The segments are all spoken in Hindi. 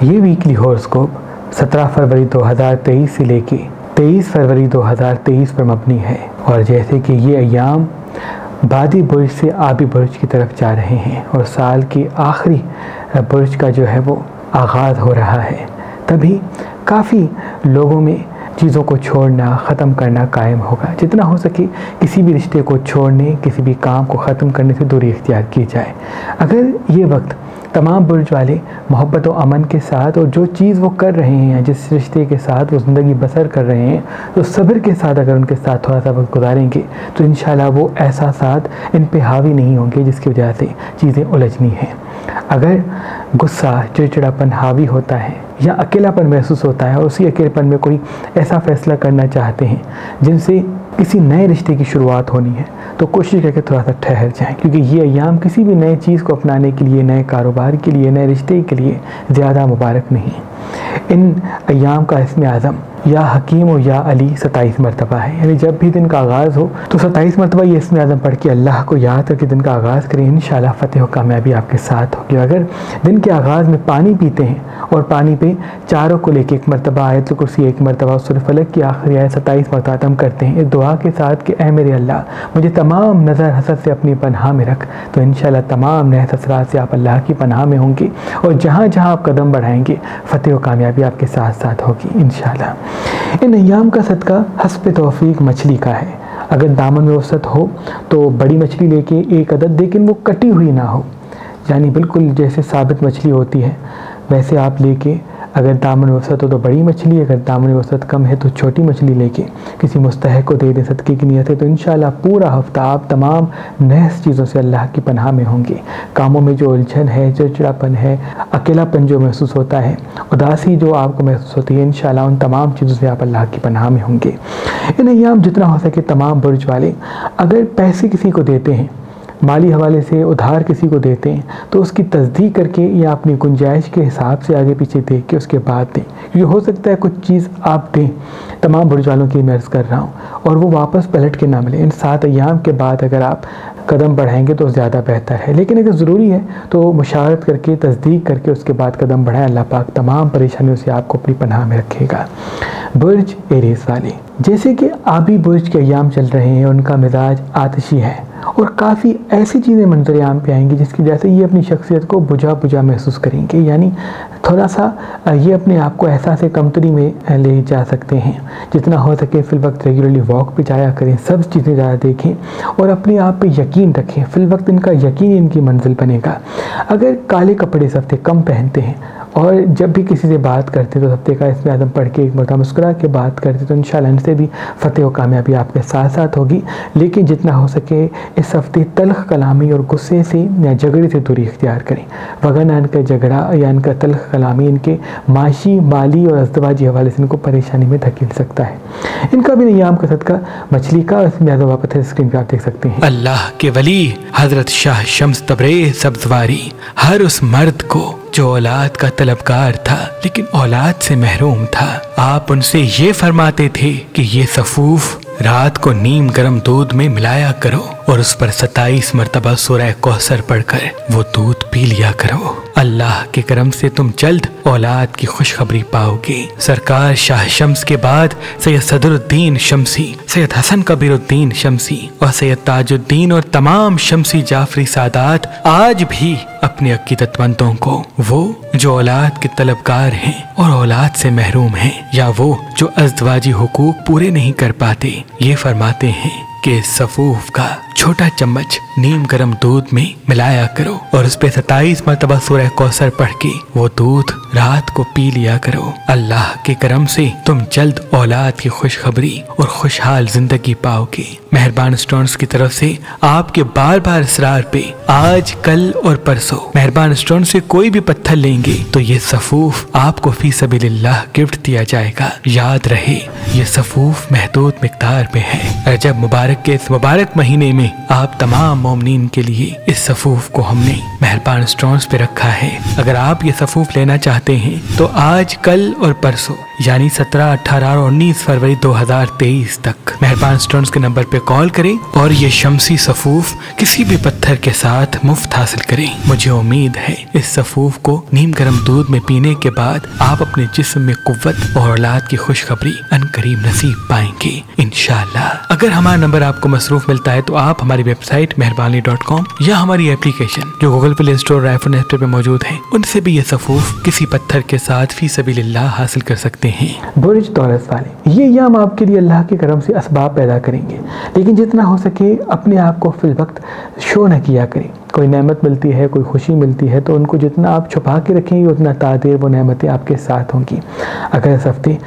ये वीकली हॉरोस्कोप 17 फरवरी 2023 से लेके 23 फरवरी 2023 पर मबनी है। और जैसे कि ये अयाम बादी बुर्ज से आबी बुर्ज की तरफ जा रहे हैं और साल के आखिरी बुर्ज का जो है वो आगाज़ हो रहा है, तभी काफ़ी लोगों में चीज़ों को छोड़ना, ख़त्म करना कायम होगा। जितना हो सके किसी भी रिश्ते को छोड़ने, किसी भी काम को ख़त्म करने से दूरी इख्तियार की जाए। अगर ये वक्त तमाम बुर्ज वाले मोहब्बत और अमन के साथ और जो चीज़ वो कर रहे हैं, जिस रिश्ते के साथ वो ज़िंदगी बसर कर रहे हैं, तो सब्र के साथ अगर उनके साथ थोड़ा सा वक्त गुजारेंगे तो इंशाल्लाह वो एहसासात इन पे हावी नहीं होंगे जिसकी वजह से चीज़ें उलझनी हैं। अगर गुस्सा, चिड़चिड़ापन हावी होता है या अकेलापन महसूस होता है और उसी अकेलेपन में कोई ऐसा फ़ैसला करना चाहते हैं जिनसे किसी नए रिश्ते की शुरुआत होनी है, तो कोशिश करके थोड़ा सा ठहर जाएं, क्योंकि ये अयाम किसी भी नए चीज़ को अपनाने के लिए, नए कारोबार के लिए, नए रिश्ते के लिए ज़्यादा मुबारक नहीं। इन अयाम का इसमें आज़म या हकीम और या अली 27 मरतबा है, यानी जब भी दिन का आगाज़ हो तो 27 मरतबा ये इसमें आज़म पढ़ के अल्लाह को याद करके दिन का आगाज़ करें। इंशाअल्लाह फ़तेह और कामयाबी आपके साथ होगी। अगर दिन के आगाज़ में पानी पीते हैं और पानी पे चारों को लेके एक मरतबा आयतुल कुर्सी, एक मरतबा सूरह फलक की आखिरी आयत 27 मरतबा हम करते हैं इस दुआ के साथ कि ऐ मेरे अल्लाह, मुझे तमाम नज़र हसद से अपनी पनाह में रख, तो इंशाअल्लाह तमाम नए असरात से आप अल्लाह की पनाह में होंगे और जहाँ जहाँ आप कदम बढ़ाएंगे फ़तेह और कामयाबी आपके साथ साथ होगी इंशाअल्लाह। इन अय्याम का सदका हस्ब तौफीक मछली का है। अगर दामन में वसत हो तो बड़ी मछली लेके एक अदद, लेकिन वो कटी हुई ना हो, यानी बिल्कुल जैसे साबित मछली होती है वैसे आप लेके, अगर दामन वसत हो तो बड़ी मछली, अगर दामन वसत कम है तो छोटी मछली लेके किसी मुस्तहक को दे दें सदक़े की नीयत है, तो इंशाअल्लाह पूरा हफ्ता आप तमाम नहस चीज़ों से अल्लाह की पनाह में होंगे। कामों में जो उलझन है, चिड़चिड़ापन है, अकेलापन जो महसूस होता है, उदासी जो आपको महसूस होती है, इंशाअल्लाह उन तमाम चीज़ों से आप अल्लाह की पनाह में होंगे। इन अय्याम जितना हो सके तमाम बुर्ज वाले अगर पैसे किसी को देते हैं, माली हवाले से उधार किसी को देते हैं, तो उसकी तस्दीक करके या अपनी गुंजाइश के हिसाब से आगे पीछे देख के उसके बाद दें, क्योंकि हो सकता है कुछ चीज़ आप दें, तमाम बुर्ज वालों की मैं अर्ज़ कर रहा हूँ, और वो वापस पलट के ना मिले। इन 7 अय्याम के बाद अगर आप कदम बढ़ाएंगे तो ज़्यादा बेहतर है, लेकिन अगर ज़रूरी है तो मुशावरत करके, तस्दीक करके उसके बाद कदम बढ़ाएं। अल्लाह पाक तमाम परेशानियों से आपको अपनी पनाह में रखेगा। बुर्ज एरीज़ वाले, जैसे कि आबी बुर्ज के अय्याम चल रहे हैं, उनका मिजाज आतिशी है और काफ़ी ऐसी चीज़ें मंजर आम पे आएंगी जिसकी वजह से ये अपनी शख्सियत को बुझा बुझा महसूस करेंगे, यानी थोड़ा सा ये अपने आप को एहसास कमतरी में ले जा सकते हैं। जितना हो सके फिल वक्त रेगुलरली वॉक पे जाया करें, सब चीज़ें ज़्यादा देखें और अपने आप पे यकीन रखें। फिल वक्त इनका यकीन इनकी मंजिल बनेगा। अगर काले कपड़े इस हफ्ते कम पहनते हैं और जब भी किसी से बात करते तो हफ्ते का इसमें आदम पढ़ के एक मरतबा मुस्कुरा के बात करते, तो इंशाअल्लाह इनसे भी फ़तेह और कामयाबी आपके साथ साथ होगी। लेकिन जितना हो सके इस हफ्ते तल्ख कलामी और गुस्से से या झगड़े से दूरी इख्तियार करें, वरना इनका झगड़ा या इनका तल्ख कलामी इनके माशी, माली और अज़दवाजी हवाले से इनको परेशानी में धकेल सकता है। इनका भी अय्याम का सदका मछली का, इसमें वापस है, स्क्रीन पर आप देख सकते हैं। अल्लाह के वली हजरत शाह शम्स तबरेज़ सब्ज़वारी हर उस मर्द को जो औलाद का तलबगार था लेकिन औलाद से महरूम था, आप उनसे ये फरमाते थे कि ये सफूफ रात को नीम गर्म दूध में मिलाया करो और उस पर 27 मरतबा सूरह कौसर पढ़कर वो दूध पी लिया करो। अल्लाह के करम से तुम जल्द औलाद की खुशखबरी पाओगे। सरकार शाह शम्स के बाद सैयद सदरुद्दीन शम्सी, सैयद हसन कबीरुद्दीन शम्सी और सैयद ताजुद्दीन और तमाम शम्सी जाफरी सादात आज भी अपने अकीदतमंदों को, वो जो औलाद के तलबगार हैं और औलाद से महरूम हैं, या वो जो अज़दवाजी हुकूक पूरे नहीं कर पाते, ये फरमाते हैं कि सफूफ का छोटा चम्मच नीम गर्म दूध में मिलाया करो और उस पे 27 मरतबा सूरह कौसर पढ़ के वो दूध रात को पी लिया करो। अल्लाह के करम से तुम जल्द औलाद की खुशखबरी और खुशहाल जिंदगी पाओगे। मेहरबान स्टोन्स की तरफ से आपके बार बार इसरार पे आज, कल और परसों मेहरबान स्टोन से कोई भी पत्थर लेंगे तो ये सफूफ आपको फी सबीलिल्लाह गिफ्ट दिया जाएगा। याद रहे ये सफूफ महदूद मिकदार में है। रजब मुबारक के इस मुबारक महीने में आप तमाम मोमिनीन के लिए इस सफूफ को हमने मेहरबान स्टोन्स पे रखा है। अगर आप ये सफूफ लेना चाहते हैं तो आज, कल और परसों यानी 17, 18 और 19 फरवरी 2023 तक मेहरबान स्टोन्स के नंबर पे कॉल करें और ये शम्सी सफूफ किसी भी पत्थर के साथ मुफ्त हासिल करें। मुझे उम्मीद है इस सफूफ को नीम गर्म दूध में पीने के बाद आप अपने जिस्म में कुव्वत और औलाद की खुशखबरी अनकरीब नसीब पाएंगे इंशाअल्लाह। अगर हमारा नंबर आपको मसरूफ मिलता है तो आप हमारी वेबसाइट मेहरबानी.com या हमारी एप्लीकेशन जो Google play store, iPhone app पे मौजूद है, उनसे भी ये सफूफ किसी पत्थर के साथ फी सबीलिल्लाह हासिल कर सकते हैं। बुर्ज तौरस वाले ये अय्याम आपके लिए अल्लाह के करम से असबाब पैदा करेंगे, लेकिन जितना हो सके अपने आप को फिल वक्त शो न किया करें। कोई नेमत मिलती है, कोई खुशी मिलती है तो उनको जितना आप छुपा के रखेंगे उतना तादेर वो नेमतें आपके साथ होंगी। अगर इस हफ्ते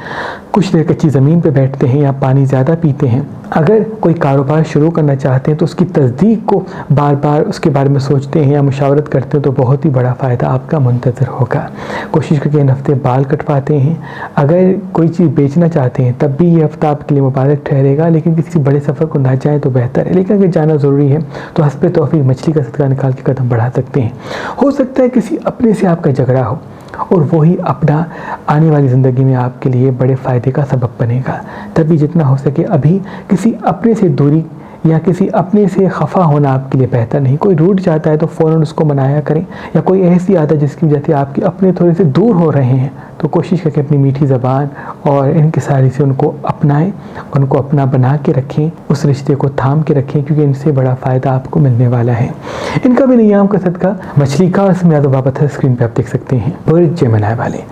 कुछ देर कच्ची ज़मीन पे बैठते हैं या पानी ज़्यादा पीते हैं, अगर कोई कारोबार शुरू करना चाहते हैं तो उसकी तस्दीक को बार बार उसके बारे में सोचते हैं या मुशावरत करते हैं तो बहुत ही बड़ा फ़ायदा आपका मुंतज़र होगा। कोशिश करके इन हफ्ते बाल कटवाते हैं। अगर कोई चीज़ बेचना चाहते हैं तब भी ये हफ्ता आपके लिए मुबारक ठहरेगा, लेकिन किसी बड़े सफ़र को ना जाए तो बेहतर है। लेकिन अगर जाना ज़रूरी है तो हस्बे तौफीक मछली का सदका निकाल के कदम बढ़ा सकते हैं। हो सकता है किसी अपने से आपका झगड़ा हो और वही अपना आने वाली ज़िंदगी में आपके लिए बड़े फ़ायदे का सबब बनेगा। तभी जितना हो सके अभी किसी अपने से दूरी या किसी अपने से खफा होना आपके लिए बेहतर नहीं। कोई रूठ जाता है तो फ़ौरन उसको मनाया करें, या कोई ऐसी आदत जिसकी वजह से आपके अपने थोड़े से दूर हो रहे हैं तो कोशिश करके अपनी मीठी ज़बान और इनकिसारी से उनको अपनाएं, उनको अपना बना के रखें, उस रिश्ते को थाम के रखें, क्योंकि इनसे बड़ा फ़ायदा आपको मिलने वाला है। इनका भी अय्याम का सदका मछली का, इसमें ज़्यादा बाबत है, स्क्रीन पर आप देख सकते हैं। बुर्ज जेमिनी वाले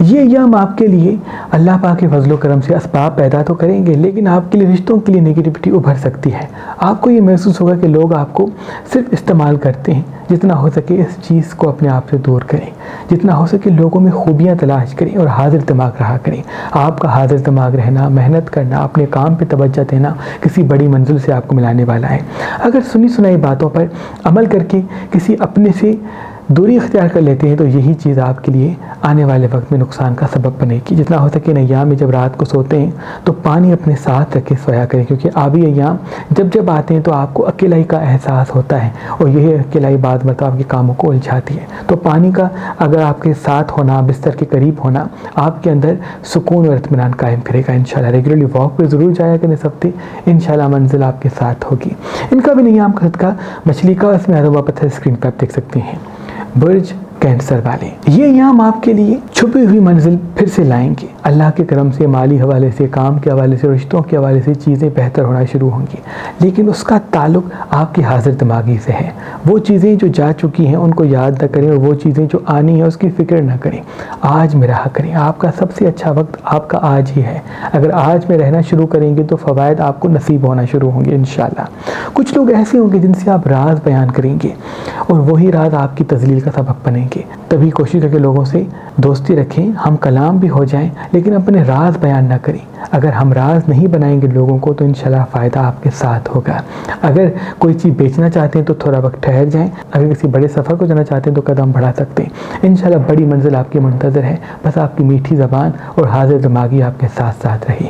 ये अय्याम आपके लिए अल्लाह पाक के फजलो करम से असबाब पैदा तो करेंगे, लेकिन आपके लिए रिश्तों के लिए नेगेटिविटी उभर सकती है। आपको ये महसूस होगा कि लोग आपको सिर्फ इस्तेमाल करते हैं। जितना हो सके इस चीज़ को अपने आप से दूर करें, जितना हो सके लोगों में खूबियाँ तलाश करें और हाजिर दिमाग रहा करें। आपका हाजिर दिमाग रहना, मेहनत करना, अपने काम पे तवज्जो देना किसी बड़ी मंजिल से आपको मिलाने वाला है। अगर सुनी सुनाई बातों पर अमल करके किसी अपने से दूरी इख्तियार कर लेते हैं तो यही चीज़ आपके लिए आने वाले वक्त में नुकसान का सबब बनेगी। जितना हो सके अय्याम में जब रात को सोते हैं तो पानी अपने साथ रख के सोया करें, क्योंकि आबी अय्याम जब जब आते हैं तो आपको अकेलाई का एहसास होता है और यही अकेलाई बाद मतलब आपके कामों को उलझाती है। तो पानी का अगर आपके साथ होना, बिस्तर के करीब होना आपके अंदर सुकून और इत्मीनान कायम करेगा। इंशाल्लाह रेगुलरली वॉक पर ज़रूर जाया करें इस हफ्ते, इंशाल्लाह मंजिल आपके साथ होगी। इनका भी अय्याम का सदका मछली का, इसमें आधा पत्थर स्क्रीन पर आप देख सकते हैं। बुर्ज कैंसर वाले ये अय्याम आपके लिए छुपी हुई मंजिल फिर से लाएंगे। अल्लाह के करम से माली हवाले से, काम के हवाले से, रिश्तों के हवाले से चीज़ें बेहतर होना शुरू होंगी, लेकिन उसका ताल्लुक आपकी हाजिर दिमागी से है। वो चीज़ें जो जा चुकी हैं उनको याद न करें और वो चीज़ें जो आनी है उसकी फ़िक्र न करें। आज में रहा करें। आपका सबसे अच्छा वक्त आपका आज ही है। अगर आज में रहना शुरू करेंगे तो फ़वायद आपको नसीब होना शुरू होंगे इंशाल्लाह। कुछ लोग ऐसे होंगे जिनसे आप राज बयान करेंगे और वही राज आपकी तज़लील का सबब बनेंगे। तभी कोशिश करके लोगों से दोस्ती रखें, हम कलाम भी हो जाएं लेकिन अपने राज बयान ना करें। अगर हम राज नहीं बनाएंगे लोगों को तो इंशाल्लाह फ़ायदा आपके साथ होगा। अगर कोई चीज़ बेचना चाहते हैं तो थोड़ा वक्त ठहर जाएं। अगर किसी बड़े सफ़र को जाना चाहते हैं तो कदम बढ़ा सकते हैं। इंशाल्लाह बड़ी मंजिल आपकी मुंतज़र है, बस आपकी मीठी ज़बान और हाजिर दिमागी आपके साथ साथ रही।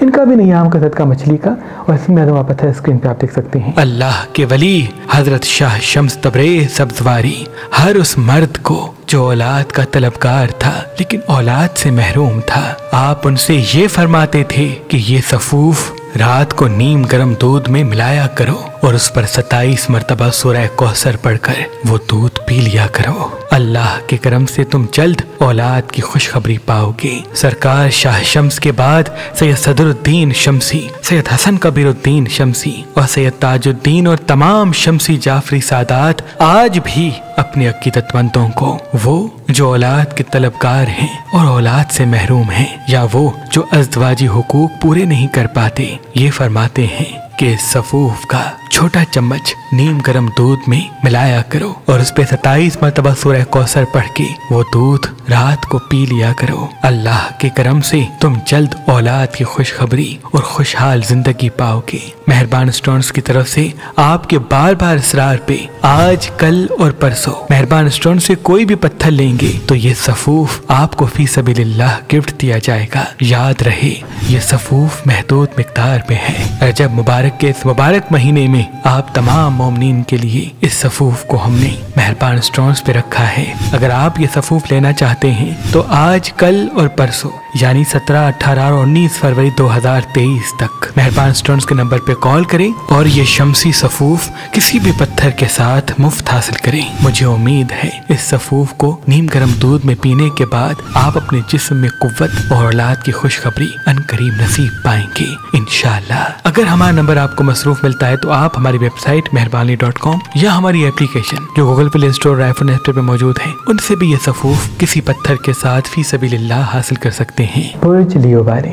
इनका भी अय्याम का सदका मछली का, और इसमें आदम पत्थर स्क्रीन पर आप देख सकते हैं। अल्लाह के वली हजरत शाह शम्स तबरेज़ सब्ज़वारी हर उस मर्द को जो औलाद का तलबगार था लेकिन औलाद से महरूम था, आप उनसे ये फरमाते थे कि ये सफूफ रात को नीम गर्म दूध में मिलाया करो और उस पर 27 मरतबा सूरह कौसर पढ़कर वो दूध पी लिया करो। अल्लाह के करम से तुम जल्द औलाद की खुशखबरी पाओगे। सरकार शाह शम्स के बाद सैयद सदरुद्दीन शम्सी, सैयद हसन कबीरुद्दीन शम्सी और सैयद ताजुद्दीन और तमाम शम्सी जाफरी सादात आज भी अपने अकीदतमंदों को, वो जो औलाद के तलबगार हैं और औलाद से महरूम हैं, या वो जो अज़दवाजी हुकूक पूरे नहीं कर पाते, ये फरमाते हैं कि सफूफ का छोटा चम्मच नीम गर्म दूध में मिलाया करो और उस पे 27 मरतबा सूरह कौसर पढ़ के वो दूध रात को पी लिया करो। अल्लाह के करम से तुम जल्द औलाद की खुशखबरी और खुशहाल जिंदगी पाओगे। मेहरबान स्टोन्स की तरफ से आपके बार बार इसरार पे आज, कल और परसों मेहरबान स्टोन से कोई भी पत्थर लेंगे तो ये सफूफ आपको फी सबीलिल्लाह गिफ्ट दिया जाएगा। याद रहे ये सफूफ महदूद मिकदार में है। रजब मुबारक के इस मुबारक महीने में आप तमाम मोमिनीन के लिए इस सफूफ को हमने मेहरबान स्टोन्स पे रखा है। अगर आप ये सफूफ लेना चाहते हैं तो आज, कल और परसों यानी 17, 18 और 19 फरवरी 2023 तक मेहरबान स्टोन्स के नंबर पे कॉल करें और ये शम्सी सफूफ किसी भी पत्थर के साथ मुफ्त हासिल करें। मुझे उम्मीद है इस सफूफ को नीम गर्म दूध में पीने के बाद आप अपने जिस्म में कुव्वत और औलाद की खुशखबरी अनकरीब नसीब पाएंगे इंशाअल्लाह। अगर हमारा नंबर आपको मसरूफ मिलता है तो आप हमारी वेबसाइट मेहरबानी.com या हमारी एप्लीकेशन जो गूगल प्ले स्टोर और आईफोन ऐप पे मौजूद है उनसे भी ये सफूफ किसी पत्थर के साथ फी सबीलिल्लाह हासिल कर सकते हैं। बुर्ज लियो वाले,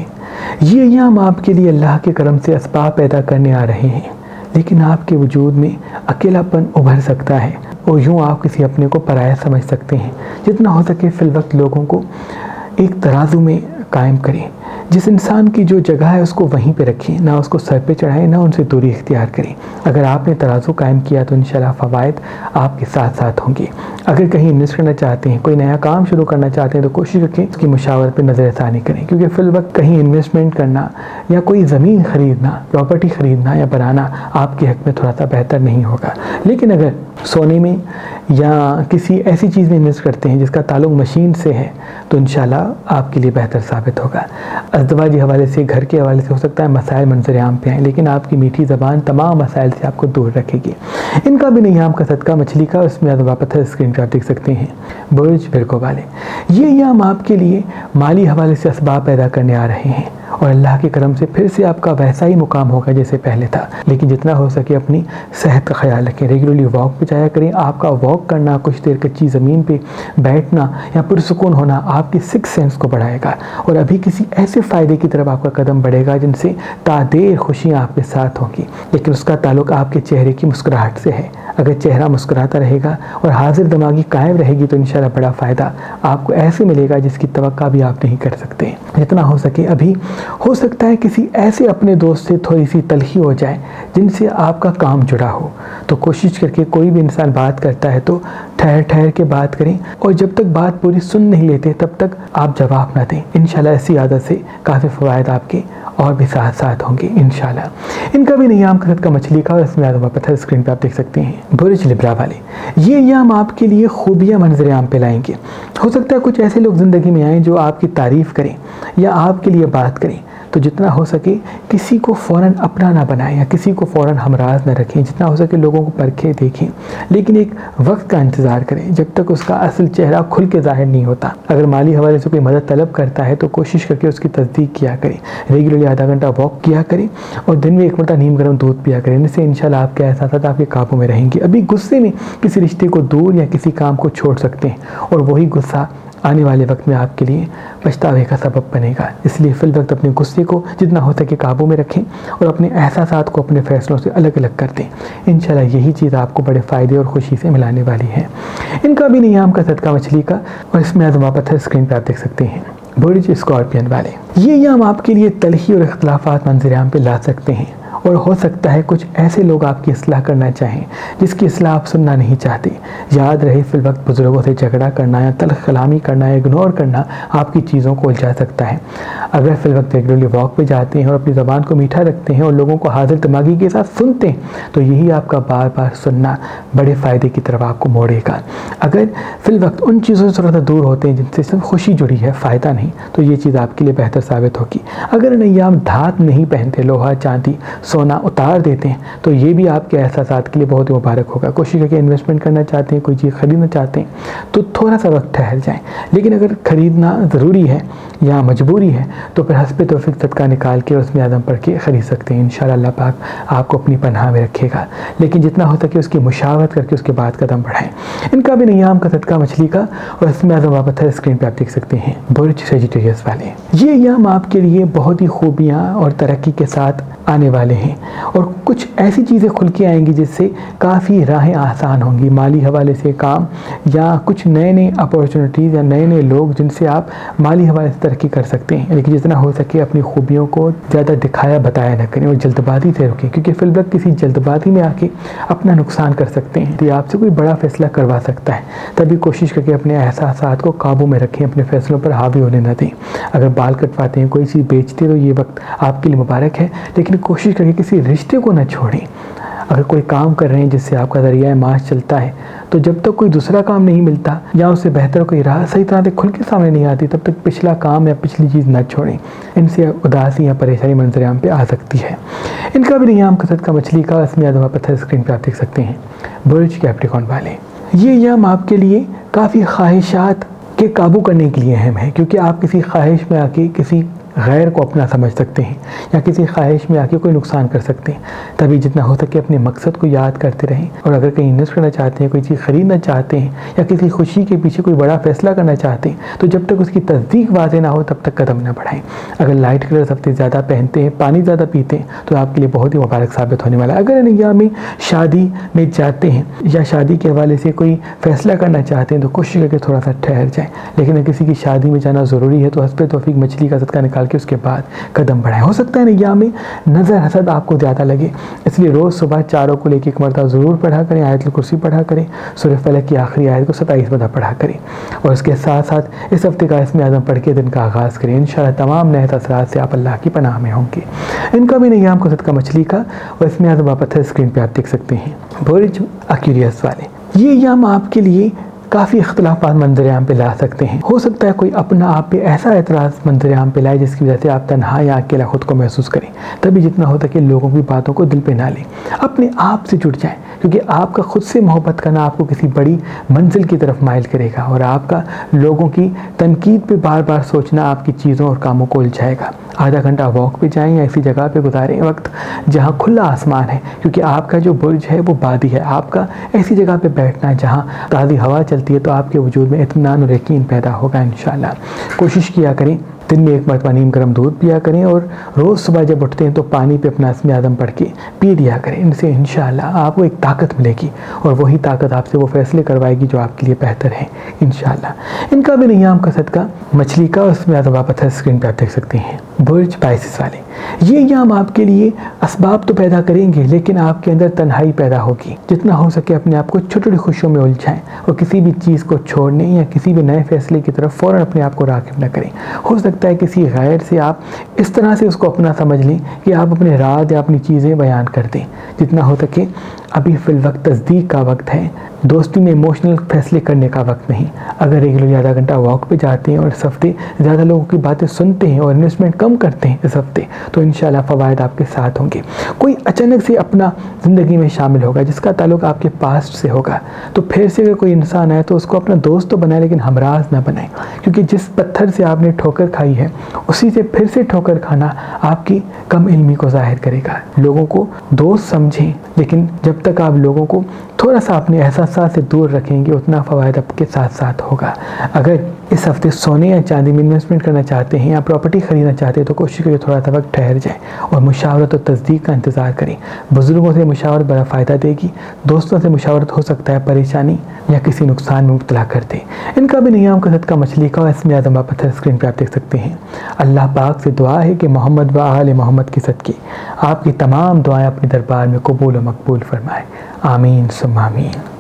ये अय्याम आपके लिए अल्लाह के करम से असबाब पैदा करने आ रहे हैं, लेकिन आपके वजूद में अकेलापन उभर सकता है और यूँ आप किसी अपने को पराया समझ सकते हैं। जितना हो सके फिल वक्त लोगों को एक तराजू में कायम करें। जिस इंसान की जो जगह है उसको वहीं पे रखें, ना उसको सर पे चढ़ाएं, ना उनसे दूरी इख्तियार करें। अगर आपने तराजू कायम किया तो इंशाल्लाह फ़वाइद आपके साथ साथ होंगे। अगर कहीं इन्वेस्ट करना चाहते हैं, कोई नया काम शुरू करना चाहते हैं तो कोशिश रखें उसकी मुशावरत पे नज़रसानी करें, क्योंकि फिल वक्त कहीं इन्वेस्टमेंट करना या कोई ज़मीन ख़रीदना, प्रॉपर्टी ख़रीदना या बनाना आपके हक़ में थोड़ा सा बेहतर नहीं होगा। लेकिन अगर सोने में या किसी ऐसी चीज़ में इन्वेस्ट करते हैं जिसका ताल्लुक मशीन से है तो इंशाल्लाह आपके लिए बेहतर साबित होगा। अज़दवाजी हवाले से, घर के हवाले से हो सकता है मसाइल मंजर आम पे आएँ, लेकिन आपकी मीठी ज़बान तमाम मसाइल से आपको दूर रखेगी। इनका भी नहीं आम का सदका मछली का, उसमें अदवा पत्थर स्क्रीन पर आप देख सकते हैं। बुर्ज विर्गो वाले, ये याम आपके लिए माली हवाले से असबाब पैदा करने आ रहे हैं और अल्लाह के करम से फिर से आपका वैसा ही मुकाम होगा जैसे पहले था। लेकिन जितना हो सके अपनी सेहत का ख्याल रखें, रेगुलरली वॉक पे जाया करें। आपका वॉक करना, कुछ देर कच्ची ज़मीन पे बैठना या पुरसुकून होना आपकी सिक्स सेंस को बढ़ाएगा और अभी किसी ऐसे फ़ायदे की तरफ आपका कदम बढ़ेगा जिनसे तादेर खुशियाँ आपके साथ होंगी। लेकिन उसका ताल्लुक आपके चेहरे की मुस्कुराहट से है। अगर चेहरा मुस्कुराता रहेगा और हाजिर दिमागी कायम रहेगी तो इंशाल्लाह बड़ा फ़ायदा आपको ऐसे मिलेगा जिसकी तवक्का भी आप नहीं कर सकते। जितना हो सके अभी हो सकता है किसी ऐसे अपने दोस्त से थोड़ी सी तलखी हो जाए जिनसे आपका काम जुड़ा हो, तो कोशिश करके कोई भी इंसान बात करता है तो ठहर ठहर के बात करें और जब तक बात पूरी सुन नहीं लेते तब तक आप जवाब ना दें। इंशाल्लाह ऐसी आदत से काफ़ी फ़वायद आपके और भी साथ साथ होंगे इंशाल्लाह। इनका भी नियाम का सदका मछली का, इसमें आदम पत्थर स्क्रीन पर आप देख सकते हैं। बुर्ज लिब्रा वाले, ये याम आपके लिए खूबियाँ मंजर आम पे लाएंगे। हो सकता है कुछ ऐसे लोग ज़िंदगी में आएँ जो आपकी तारीफ़ करें या आपके लिए बात करें, तो जितना हो सके किसी को फ़ौरन अपना ना बनाएं या किसी को फ़ौरन हमराज ना रखें। जितना हो सके लोगों को परखें, देखें, लेकिन एक वक्त का इंतज़ार करें जब तक उसका असल चेहरा खुल के ज़ाहिर नहीं होता। अगर माली हवाले से कोई मदद तलब करता है तो कोशिश करके उसकी तस्दीक किया करें। रेगुलरली आधा घंटा वॉक किया करें और दिन में 1 मरतबा नीम गर्म दूध पिया करें। इससे इंशाल्लाह आपके एहसास आपके काबू में रहेंगे। अभी गुस्से में किसी रिश्ते को दूर या किसी काम को छोड़ सकते हैं और वही गुस्सा आने वाले वक्त में आपके लिए पछतावे का सबब बनेगा। इसलिए फिल वक्त अपने गुस्से को जितना हो सके काबू में रखें और अपने एहसासात को अपने फ़ैसलों से अलग अलग कर दें। इंशाल्लाह यही चीज़ आपको बड़े फ़ायदे और खुशी से मिलाने वाली है। इनका भी नियाम का सदका मछली का, और इसमें आज़मा पत्थर स्क्रीन पर आप देख सकते हैं। बुर्ज स्कॉर्पियन वाले, ये याम आपके लिए तलखी और इख्तलाफात मंजर आम पे ला सकते हैं और हो सकता है कुछ ऐसे लोग आपकी इस्लाह करना चाहें जिसकी इस्लाह आप सुनना नहीं चाहते। याद रहे फिल वक्त बुजुर्गों से झगड़ा करना या तल्ख कलामी करना या इग्नोर करना आपकी चीज़ों को उलझा सकता है। अगर फिल वक्त रेगुलरली वॉक पे जाते हैं और अपनी ज़बान को मीठा रखते हैं और लोगों को हाजिर दिमागी के साथ सुनते हैं तो यही आपका बार बार सुनना बड़े फ़ायदे की तरफ आपको मोड़ेगा। अगर फिल वक्त उन चीज़ों से थोड़ा सा दूर होते हैं जिनसे सिर्फ खुशी जुड़ी है, फ़ायदा नहीं, तो ये चीज़ आपके लिए बेहतर साबित होगी। अगर नयाम धात नहीं पहनते, लोहा चांदी सोना उतार देते हैं, तो ये भी आपके एहसासात के लिए बहुत ही मुबारक होगा। कोशिश करके इन्वेस्टमेंट करना चाहते हैं, कोई चीज़ ख़रीदना चाहते हैं तो थोड़ा सा वक्त ठहर जाएं। लेकिन अगर ख़रीदना ज़रूरी है या मजबूरी है तो फिर हस्बे तौफीक सदका निकाल के उसमें आदम पढ़ के ख़रीद सकते हैं। इंशाअल्लाह अल्लाह पाक आपको अपनी पनाह में रखेगा। लेकिन जितना हो सके उसकी मुशावरत करके उसके बाद कदम बढ़ाएँ। इनका भी नियाम का सदका मछली का, और इसमें आज़म पत्थर स्क्रीन पर आप देख सकते हैं। बुर्ज सेजिटेरियस वाले, ये याम आपके लिए बहुत ही खूबियाँ और तरक्की के साथ आने वाले हैं और कुछ ऐसी चीज़ें खुल के आएंगी जिससे काफ़ी राहें आसान होंगी। माली हवाले से काम या कुछ नए नए अपॉर्चुनिटीज़ या नए नए लोग जिनसे आप माली हवाले से तरक्की कर सकते हैं। लेकिन जितना हो सके अपनी खूबियों को ज़्यादा दिखाया बताया न करें और जल्दबाजी से रुकें, क्योंकि फिल वक्त किसी जल्दबाजी में आके अपना नुकसान कर सकते हैं। तो आपसे कोई बड़ा फैसला करवा सकता है, तभी कोशिश करके अपने एहसासात को काबू में रखें, अपने फैसलों पर हावी होने न दें। अगर बाल कटवाते हैं, कोई चीज़ बेचते तो ये वक्त आपके लिए मुबारक है, लेकिन कोशिश करके किसी रिश्ते को न छोड़ें। अगर कोई काम कर रहे हैं जिससे आपका ज़रिया माश चलता है, तो जब तक कोई दूसरा काम नहीं मिलता या उससे बेहतर कोई राह सही तरह से खुल के सामने नहीं आती, तब तक पिछला काम या पिछली चीज़ न छोड़ें। इनसे उदासी या परेशानी मंजरेआम पे आ सकती है। इनका भी नियाम कसरत का मछली का इसमें आदमा पत्थर स्क्रीन पर आप देख सकते हैं। बुर्ज कैप्रिकॉर्न वाले, ये नियाम आपके लिए काफ़ी ख्वाहिशात के काबू करने के लिए अहम है, क्योंकि आप किसी ख्वाहिश में आके किसी गैर को अपना समझ सकते हैं या किसी ख्वाहिश में आके कोई नुकसान कर सकते हैं। तभी जितना हो सके अपने मकसद को याद करते रहें, और अगर कहीं इन्वेस्ट करना चाहते हैं, कोई चीज़ ख़रीदना चाहते हैं या किसी खुशी के पीछे कोई बड़ा फैसला करना चाहते हैं, तो जब तक उसकी तस्दीक वाज़ेह ना हो तब तक कदम ना बढ़ाएं। अगर लाइट कलर सबसे ज़्यादा पहनते हैं, पानी ज़्यादा पीते हैं, तो आपके लिए बहुत ही मुबारक साबित होने वाला है। अगर निगाह में शादी में जाते हैं या शादी के हवाले से कोई फ़ैसला करना चाहते हैं, तो कोशिश करके थोड़ा सा ठहर जाएँ। लेकिन अगर किसी की शादी में जाना ज़रूरी है, तो हस्बे तौफीक मछली का सदका निकाल के उसके बाद कदम बढ़ाएं। हो सकता है निगाह में नज़र हसद आपको ज़्यादा लगे, इसलिए रोज़ सुबह चारों को लेकर एक मरतबा ज़रूर पढ़ा करें, आयतुल कुर्सी पढ़ा करें, सूरह फलक की आखिरी आयत को 27 मरतबा पढ़ा करें, और उसके साथ साथ इस हफ्ते का इसमें आज़म पढ़ के दिन का आगाज़ करें। इंशाअल्लाह तमाम नहत असरात से आप अल्लाह की पनाह में होंगे। इनका भी नियाम कसरत का मछली का, और इसमें आज़म पत्थर स्क्रीन पर आप देख सकते हैं। बुर्ज एक्वेरियस वाले, ये याम आपके लिए काफ़ी इख्तलाफात मंजरेआम पे ला सकते हैं। हो सकता है कोई अपना आप पे ऐसा एतराज़ मंजरेआम पे लाए जिसकी वजह से आप तन्हा या अकेला खुद को महसूस करें। तभी जितना हो सके लोगों की बातों को दिल पे ना लें, अपने आप से जुड़ जाएं, क्योंकि आपका खुद से मोहब्बत करना आपको किसी बड़ी मंजिल की तरफ माइल करेगा, और आपका लोगों की तनकीद पे बार बार सोचना आपकी चीज़ों और कामों को उलझाएगा। आधा घंटा वॉक पे जाएं या ऐसी जगह पे गुजारें वक्त जहाँ खुला आसमान है, क्योंकि आपका जो बुर्ज है वो वादी है। आपका ऐसी जगह पे बैठना जहाँ ताज़ी हवा चलती है, तो आपके वजूद में इत्मीनान और यकीन पैदा होगा इंशाअल्लाह। कोशिश किया करें दिन में एक मरतबा नीम गर्म दूध पिया करें, और रोज़ सुबह जब उठते हैं तो पानी पे अपना इसमें आज़म पढ़ के पी लिया करें। इनसे इंशाअल्लाह आपको एक ताकत मिलेगी, और वही ताकत आपसे वो फैसले करवाएगी जो आपके लिए बेहतर है इंशाअल्लाह। इनका भी नियाम कसरत का मछली का, उसमें आज़म पत्थर स्क्रीन पर आप देख सकते हैं। बुर्ज पाइसिस वाले, ये याम आपके लिए असबाब तो पैदा करेंगे, लेकिन आपके अंदर तन्हाई पैदा होगी। जितना हो सके अपने आप को छोटी छोटी खुशियों में उलझाएं, और किसी भी चीज़ को छोड़ने या किसी भी नए फैसले की तरफ फ़ौरन अपने आप को राग़िब न करें। हो सकता है किसी गैर से आप इस तरह से उसको अपना समझ लें कि आप अपने राज या अपनी चीज़ें बयान कर दें। जितना हो सके अभी फ़िल वक्त तस्दीक का वक्त है, दोस्ती में इमोशनल फैसले करने का वक्त नहीं। अगर रेगुलर आधा घंटा वॉक पे जाते हैं और इस हफ्ते ज़्यादा लोगों की बातें सुनते हैं और इन्वेस्टमेंट कम करते हैं इस हफ्ते, तो इंशाल्लाह फ़वायद आपके साथ होंगे। कोई अचानक से अपना ज़िंदगी में शामिल होगा जिसका ताल्लुक आपके पास्ट से होगा, तो फिर से अगर कोई इंसान आए तो उसको अपना दोस्त तो बनाए, लेकिन हमराज ना बनाए, क्योंकि जिस पत्थर से आपने ठोकर खाई है उसी से फिर से ठोकर खाना आपकी कम इल्मी को ज़ाहिर करेगा। लोगों को दोस्त समझें, लेकिन जब तक आप लोगों को थोड़ा सा अपने एहसास से दूर रखेंगे उतना फ़वायद आपके साथ साथ होगा। अगर इस हफ्ते सोने या चांदी में इन्वेस्टमेंट करना चाहते हैं या प्रॉपर्टी ख़रीदना चाहते हैं तो कोशिश करिए थोड़ा सा वक्त ठहर जाए और मुशावरत और तस्दीक का इंतज़ार करें। बुज़ुर्गों से मुशावरत बड़ा फ़ायदा देगी, दोस्तों से मुशावरत हो सकता है परेशानी या किसी नुकसान में मुब्तला कर दे। इनका भी नियाम का सदका मछली का इसमें आज़म पत्थर स्क्रीन पर आप देख सकते हैं। अल्लाह पाक से दुआ है कि मोहम्मद व आले मोहम्मद की सदक़े आपकी तमाम दुआएं अपने दरबार में कबूल व मकबूल फरमाए। आमीन सुम्मा आमीन।